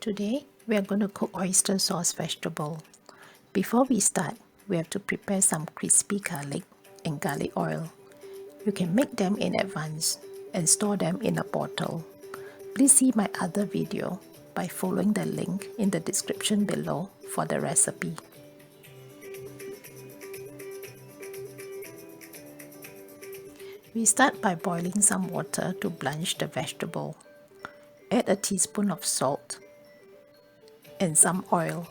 Today we are going to cook oyster sauce vegetable. Before we start, we have to prepare some crispy garlic and garlic oil. You can make them in advance and store them in a bottle. Please see my other video by following the link in the description below for the recipe. We start by boiling some water to blanch the vegetable. Add a teaspoon of salt and some oil.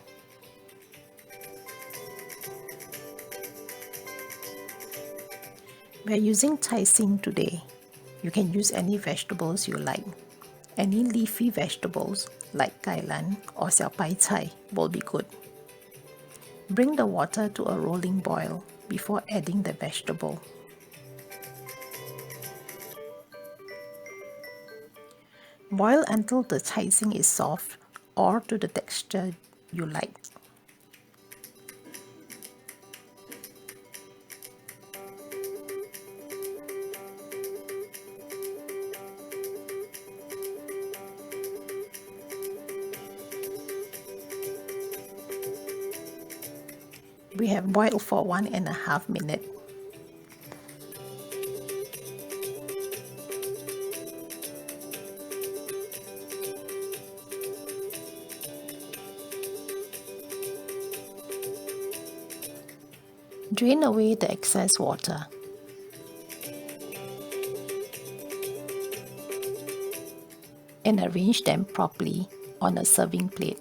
We are using caixin today. You can use any vegetables you like. Any leafy vegetables like kailan or xiao will be good. Bring the water to a rolling boil before adding the vegetable. Boil until the caixin is soft or to the texture you like. We have boiled for 1.5 minutes. Drain away the excess water. And arrange them properly on a serving plate.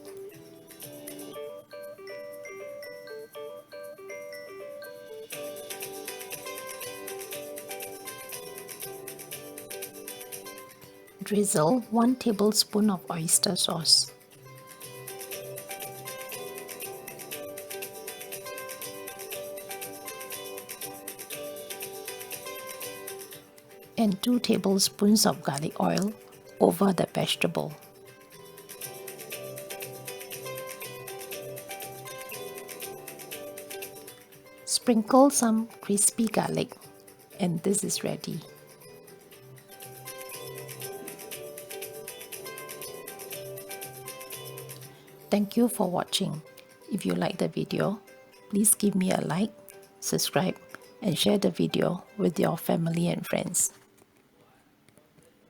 Drizzle 1 tablespoon of oyster sauce. And 2 tablespoons of garlic oil over the vegetable. Sprinkle some crispy garlic, and this is ready. Thank you for watching. If you like the video, please give me a like, subscribe, and share the video with your family and friends.